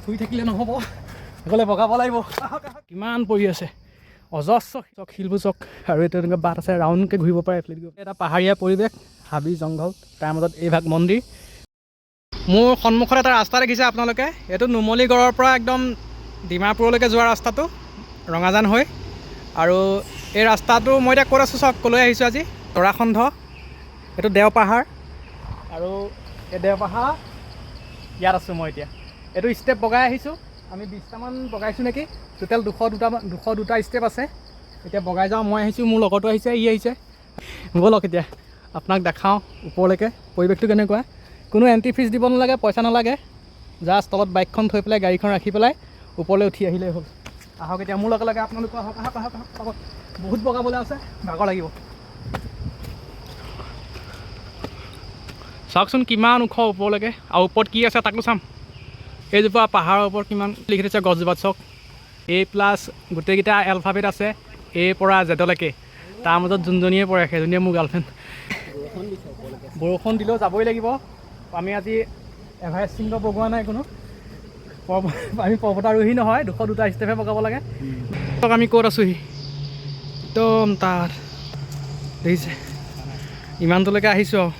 শুই থাকিলে নহ'ব, সকলে বগাব লাগিব। কিমান পৰি আছে অজস্ৰ শিলবোৰ চক, আৰু এইটো এনেকৈ বাট আছে ৰাউণ্ডকৈ ঘূৰিব পাৰে। এটা পাহাৰীয়া পৰিৱেশ, হাবি জংঘল, তাৰ মাজত এইভাগ মন্দিৰ। মোৰ সন্মুখত এটা ৰাস্তা দেখিছে আপোনালোকে, এইটো নুমলীগড়ৰ পৰা একদম ডিমাপুৰলৈকে যোৱা ৰাস্তাটো ৰঙাজান হৈ। আৰু এই ৰাস্তাটো মই এতিয়া ক'ত আছোঁ চাওক, ক'লৈ আহিছোঁ আজি, তৰাখণ্ড। এইটো দেওপাহাৰ, আৰু এই দেওপাহাৰ ইয়াত আছোঁ মই এতিয়া। এইটো ষ্টেপ বগাই আহিছোঁ, আমি 20টামান বগাইছোঁ নেকি, টোটেল 202টা ষ্টেপ আছে। এতিয়া বগাই যাওঁ, মই আহিছোঁ, মোৰ লগতো আহিছে, ই আহিছে। ব'লক এতিয়া আপোনাক দেখাওঁ ওপৰলৈকে পৰিৱেশটো কেনেকুৱা। কোনো এণ্ট্ৰি ফিজ দিব নালাগে, পইচা নালাগে, জাষ্ট তলত বাইকখন থৈ পেলাই গাড়ীখন ৰাখি পেলাই ওপৰলৈ উঠি আহিলেই হ'ল। আহক এতিয়া মোৰ লগে লগে আপোনালোক আহক আহক আহক আহক। বহুত বগাবলৈ আছে, ভাগৰ লাগিব। চাওকচোন কিমান ওখ ওপৰলৈকে, আৰু ওপৰত কি আছে তাকো চাম। এইজোপা পাহাৰৰ ওপৰত কিমান লিখি থৈছে গছজোপাত চাওক, A+ গোটেইকেইটা এলফাবেট আছে, A পৰা জেডলৈকে। তাৰ মাজত যোনজনীয়ে পৰে সেইজনীয়ে মোৰ গাৰ্লফ্ৰেণ্ড। বৰষুণ দিলেও যাবই লাগিব। আমি আজি এভাৰেষ্ট শৃংগ বগোৱা নাই কোনো, আমি পৰ্বতাৰোহী নহয়, 202টা ষ্টেপহে বগাব লাগে। আমি ক'ত আছোঁহি, একদম তাত দেখিছে, ইমানটোলৈকে আহিছোঁ আৰু।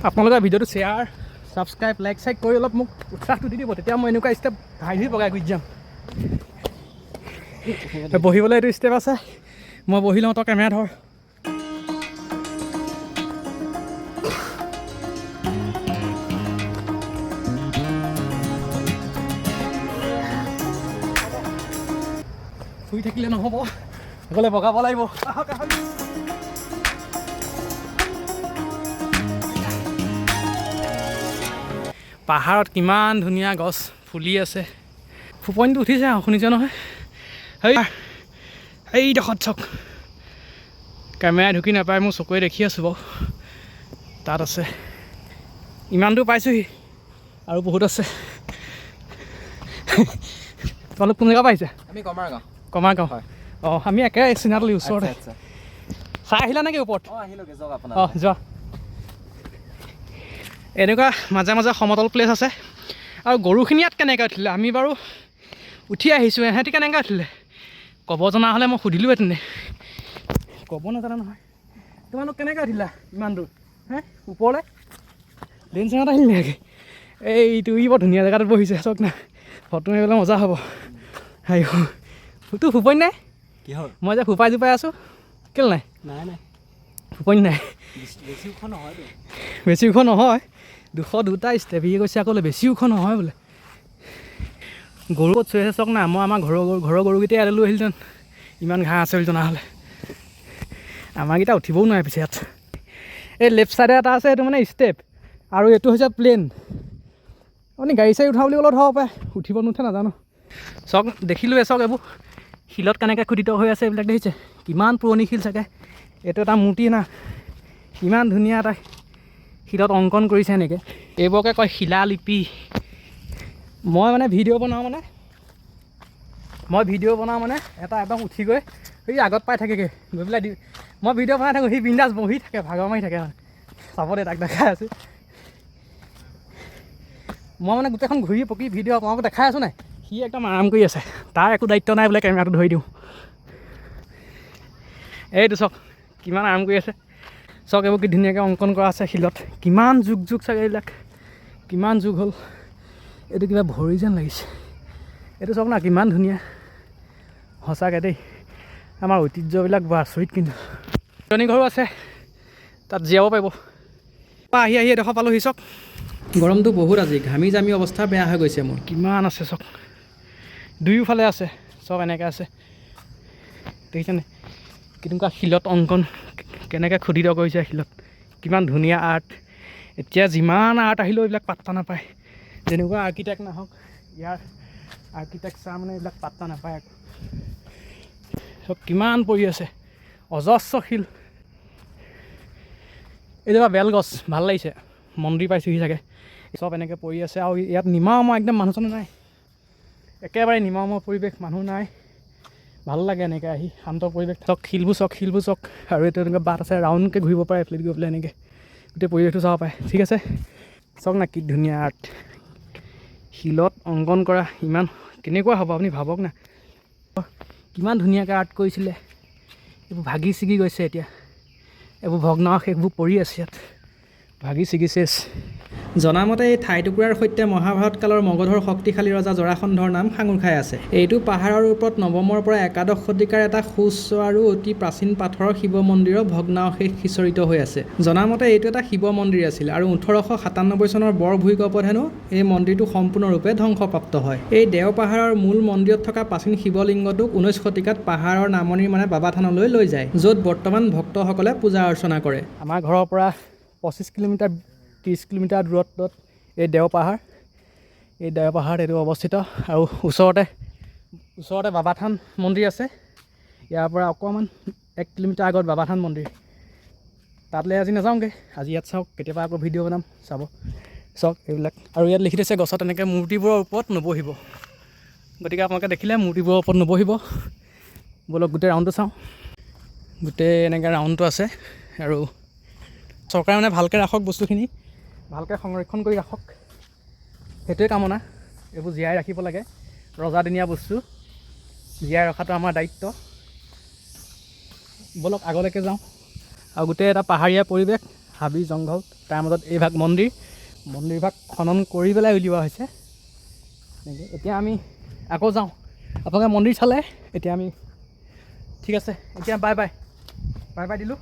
আপোনালোকে ভিডিঅ'টো শ্বেয়াৰ, ছাবস্ক্ৰাইব, লাইক চাইক কৰি অলপ মোক উৎসাহটো দি দিব, তেতিয়া মই এনেকুৱা ষ্টেপ ঘাঁহি বগাই গুচি যাম। বহিবলৈ এইটো ষ্টেপ আছে, মই বহি লওঁ, তই কেমেৰা ধৰ। শুই থাকিলে নহ'ব, সকলে বগাব লাগিব। পাহাৰত কিমান ধুনীয়া গছ ফুলি আছে, ফুপনিটো উঠিছে আৰু শুনিছে নহয়। এইডোখৰত চাওক, কেমেৰাই ঢুকি নাপায়, মোৰ চকুৱে দেখি আছোঁ বাৰু, তাত আছে। ইমান দূৰ পাইছোঁহি, আৰু বহুত আছে। তোমালোক কোন জেগা পাইছে? আমি কমাৰগাঁও। কমাৰগাঁও হয়। অঁ, আমি একে চিনাতলি ওচৰতে। চাই আহিলা নেকি ওপৰত? অঁ, যোৱা। এনেকুৱা মাজে মাজে সমতল প্লেচ আছে। আৰু গৰুখিনি ইয়াত কেনেকৈ উঠিলে? আমি বাৰু উঠি আহিছোঁ, এহেঁতি কেনেকৈ উঠিলে? ক'ব জনা হ'লে মই সুধিলোঁহেঁতেন। ক'ব নাজানা নহয়। তোমালোক কেনেকৈ উঠিলা ইমান দূৰ? ওপৰলৈ প্লেন চেঙত আহিল নেকি? এইটো ই বৰ ধুনীয়া জেগাটোত বহিছে, চাওক না, ফটো মাৰিবলৈ মজা হ'ব। তোৰ ফুপনি নাই? কিহৰ? মই যে ফুপাই জোপাই আছোঁ, কেলৈ নাই? নাই নাই, ফুপনি নাই। বেছি ওখ নহয়তো। বেছি ওখ নহয়, 202টা ষ্টেপ। ই কৈছে আকৌ বেছি ওখ নহয় বোলে। গৰু ক'ত চৰি আছে চাওক না, মই আমাৰ ঘৰৰ গৰুকেইটাই ইয়ালৈ লৈ আহিলোঁহেঁতেন, ইমান ঘাঁহ আছে বুলি জনা হ'লে। আমাৰকেইটা উঠিবও নোৱাৰে পিছে ইয়াত। এই লেফ্ট ছাইডে এটা আছে, এইটো মানে ষ্টেপ, আৰু এইটো হৈছে প্লেন। আপুনি গাড়ী চাড়ী উঠা বুলি ক'লেও উঠাব পাৰে, উঠিব নুঠে নাজানো। চাওক দেখিলোঁৱে, চাওক এইবোৰ শিলত কেনেকৈ খোদিত হৈ আছে, এইবিলাক দেখিছে? কিমান পুৰণি শিল চাগে। এইটো এটা মূৰ্তি না, ইমান ধুনীয়া এটা শিলত অংকন কৰিছে এনেকৈ। এইবোৰকে কয় শিলালিপি। মই ভিডিঅ' বনাওঁ মানে এটা একদম উঠি গৈ সেই আগত পাই থাকেগৈ, গৈ পেলাই মই ভিডিঅ' বনাই থাকোঁ, সি বিন্দাছ বহি থাকে, ভাগৰ মাৰি থাকে। চাব দে, তাক দেখাই আছোঁ। মই গোটেইখন ঘূৰি পকি ভিডিঅ' আপোনালোকক দেখাই আছোঁ নাই, সি একদম আৰাম কৰি আছে, তাৰ একো দায়িত্ব নাই বোলে কেমেৰাটো ধৰি দিওঁ। এইটো চাওক কিমান আৰাম কৰি আছে, চাওক এইবোৰ কি ধুনীয়াকৈ অংকন কৰা আছে শিলত। কিমান যুগ চাগে এইবিলাক, কিমান যুগ হ'ল। এইটো কিবা ভৰি যেন লাগিছে। এইটো চাওক না, কিমান ধুনীয়া সঁচাকৈ দেই। আমাৰ ঐতিহ্যবিলাক বৰ আচৰিত। কিন্তু পুৰণি ঘৰো আছে, তাত জীয়াব পাৰিব। আহি এডোখৰ পালোঁহি। চাওক গৰমটো বহুত আজি, ঘামি জামি অৱস্থা বেয়া হৈ গৈছে মোৰ। কিমান আছে চাওক, দুয়োফালে আছে, চব এনেকৈ আছে, দেখিছেনে? কেনেকুৱা শিলত অংকন, কেনেকৈ খোদিত কৰিছে শিলত, কিমান ধুনীয়া আৰ্ট। এতিয়া যিমান আৰ্ট আহিলেও এইবিলাক পাত্তা নাপায়, যেনেকুৱা আৰ্কিটেক্ট নাহক, ইয়াৰ আৰ্কিটেক্সাৰ এইবিলাক পাত্তা নাপায় আকৌ। চব কিমান পৰি আছে, অজস্ৰ শিল। এইজোপা বেলগছ, ভাল লাগিছে, মন্দিৰ পাইছোঁহি চাগে। চব এনেকৈ পৰি আছে, আৰু ইয়াত নিমাওমা একদম মানুহ চানুহ নাই, একেবাৰে নিমাওমা পৰিৱেশ, মানুহ নাই। ভাল লাগে এনেকৈ আহি, শান্ত পৰিৱেশ। চাওক শিলবোৰ চাওক, আৰু এইটো এনেকৈ বাট আছে ৰাউণ্ডকৈ ঘূৰিব পাৰে, এফালে গৈ পেলাই এনেকৈ গোটেই পৰিৱেশটো চাব পাৰে। ঠিক আছে, চাওক না কি ধুনীয়া আৰ্ট, শিলত অংকন কৰা ইমান কেনেকুৱা হ'ব আপুনি ভাবক না কিমান ধুনীয়াকৈ আৰ্ট কৰিছিলে এইবোৰ ভাগি ছিগি গৈছে এতিয়া এইবোৰ ভগ্নাৱশেষবোৰ পৰি আছে ইয়াত ভাগি ছিগি চেচ জনামতে এই ঠাইটুকুৰাৰ সৈতে মহাভাৰত কালৰ মগধৰ শক্তিশালী ৰজা জৰাসন্ধৰ নাম সাঙুৰ খাই আছে এইটো পাহাৰৰ ওপৰত নৱমৰ পৰা একাদশ শতিকাৰ এটা সুউচ্চ আৰু অতি প্ৰাচীন পাথৰৰ শিৱ মন্দিৰৰ ভগ্নাৱশেষ সিঁচৰিত হৈ আছে জনামতে এইটো এটা শিৱ মন্দিৰ আছিল আৰু 1897 চনৰ বৰ ভূঁইকঁপত হেনো এই মন্দিৰটো সম্পূৰ্ণৰূপে ধ্বংসপ্ৰাপ্ত হয় এই দেও পাহাৰৰ মূল মন্দিৰত থকা প্ৰাচীন শিৱলিংগটোক 19 শতিকাত পাহাৰৰ নামনিৰ মানে বাবা থানলৈ লৈ যায় য'ত বৰ্তমান ভক্তসকলে পূজা অৰ্চনা কৰে আমাৰ ঘৰৰ পৰা 25 কিলোমিটাৰ 30 কিলোমিটাৰ দূৰত্বত এই দেওপাহাৰ এইটো অৱস্থিত আৰু ওচৰতে বাবা থান মন্দিৰ আছে ইয়াৰ পৰা অকণমান 1 কিলোমিটাৰ আগত বাবা থান মন্দিৰ তাতলৈ আজি নাযাওঁগৈ আজি ইয়াত চাওক কেতিয়াবা আকৌ ভিডিঅ' বনাম চাব চাওক এইবিলাক আৰু ইয়াত লিখি দিছে গছত এনেকৈ মূৰ্তিবোৰৰ ওপৰত নবহিব গতিকে আপোনালোকে দেখিলে মূৰ্তিবোৰৰ ওপৰত নবহিব ব'লক গোটেই ৰাউণ্ডটো চাওঁ গোটেই এনেকৈ ৰাউণ্ডটো আছে আৰু চৰকাৰে মানে ভালকৈ ৰাখক বস্তুখিনি ভালকৈ সংৰক্ষণ কৰি ৰাখক সেইটোৱে কামনা এইবোৰ জীয়াই ৰাখিব লাগে ৰজাদিনীয়া বস্তু জীয়াই ৰখাটো আমাৰ দায়িত্ব ব'লক আগলৈকে যাওঁ আৰু গোটেই এটা পাহাৰীয়া পৰিৱেশ হাবি জংঘল তাৰ মাজত এইভাগ মন্দিৰভাগ খনন কৰি পেলাই উলিওৱা হৈছে এনেকৈ এতিয়া আমি আকৌ যাওঁ আপোনালোকে মন্দিৰ চালে এতিয়া আমি ঠিক আছে এতিয়া বাই বাই দিলোঁ